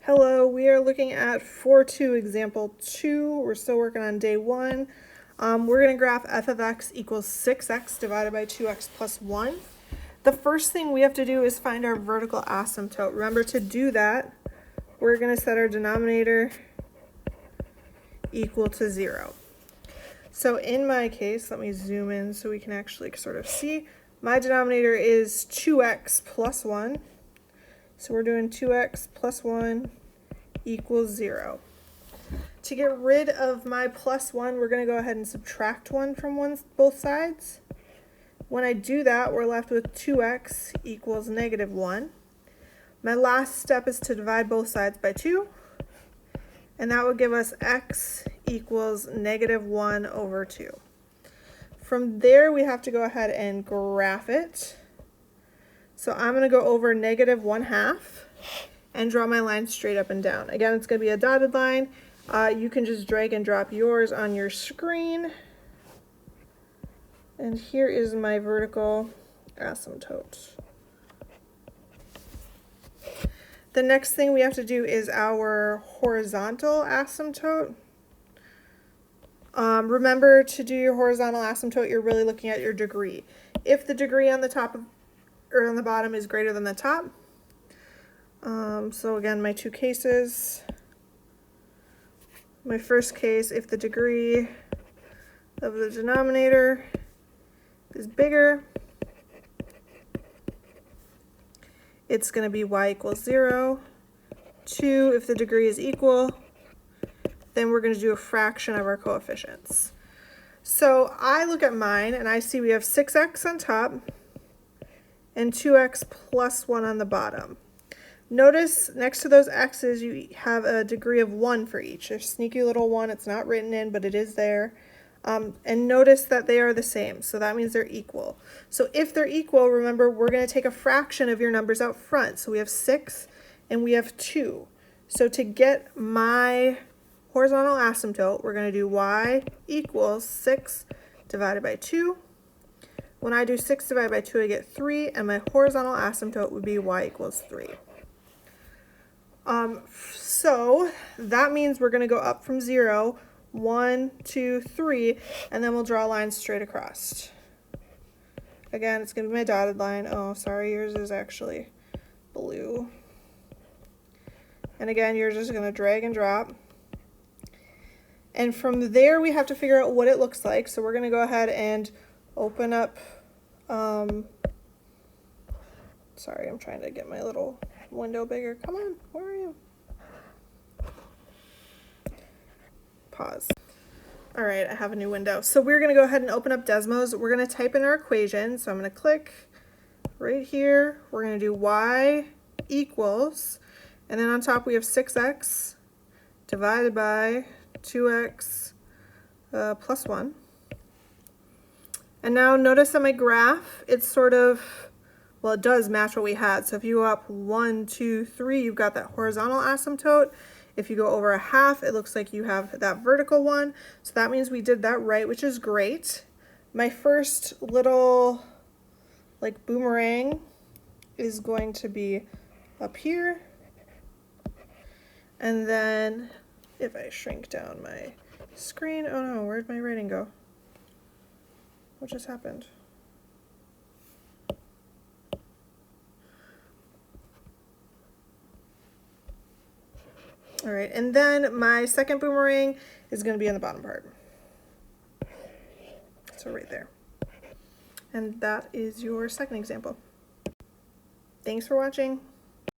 Hello, we are looking at 4.2 example 2. We're still working on day 1. We're going to graph f of x equals 6x divided by 2x plus 1. The first thing we have to do is find our vertical asymptote. Remember, to do that, we're going to set our denominator equal to 0. So in my case, let me zoom in so we can actually sort of see. My denominator is 2x plus 1. So we're doing 2x plus 1 equals 0. To get rid of my plus 1, we're going to go ahead and subtract 1 from both sides. When I do that, we're left with 2x equals negative 1. My last step is to divide both sides by 2. And that would give us x equals negative 1 over 2. From there, we have to go ahead and graph it. So I'm going to go over negative 1/2 and draw my line straight up and down. Again, it's going to be a dotted line. You can just drag and drop yours on your screen. And here is my vertical asymptote. The next thing we have to do is our horizontal asymptote. Remember, to do your horizontal asymptote, you're really looking at your degree. If the degree on the top or on the bottom is greater than the top. So again, my two cases. My first case, if the degree of the denominator is bigger, it's going to be y equals 0. 2, if the degree is equal, then we're going to do a fraction of our coefficients. So I look at mine and I see we have 6x on top and 2x plus 1 on the bottom. Notice next to those x's you have a degree of 1 for each. There's a sneaky little 1. It's not written in, but it is there. And notice that they are the same, so that means they're equal. So if they're equal, remember, we're going to take a fraction of your numbers out front. So we have 6 and we have 2. So to get my horizontal asymptote, we're going to do y equals 6 divided by 2. When I do 6 divided by 2, I get 3, and my horizontal asymptote would be y equals 3. So that means we're going to go up from 0, 1, 2, 3, and then we'll draw a line straight across. Again, it's going to be my dotted line. Oh, sorry, yours is actually blue. And again, you're just going to drag and drop. And from there, we have to figure out what it looks like. So we're going to go ahead and open up, sorry, I'm trying to get my little window bigger. Come on, where are you? Pause. All right, I have a new window. So we're going to go ahead and open up Desmos. We're going to type in our equation. So I'm going to click right here. We're going to do y equals, and then on top we have 6x divided by 2x plus 1. And now notice on my graph, it's sort of, well, it does match what we had. So if you go up 1, 2, 3, you've got that horizontal asymptote. If you go over 1/2, it looks like you have that vertical one. So that means we did that right, which is great. My first little like boomerang is going to be up here. And then if I shrink down my screen, oh no, where'd my writing go? What just happened? All right, and then my second boomerang is going to be on the bottom part. So right there. And that is your second example. Thanks for watching.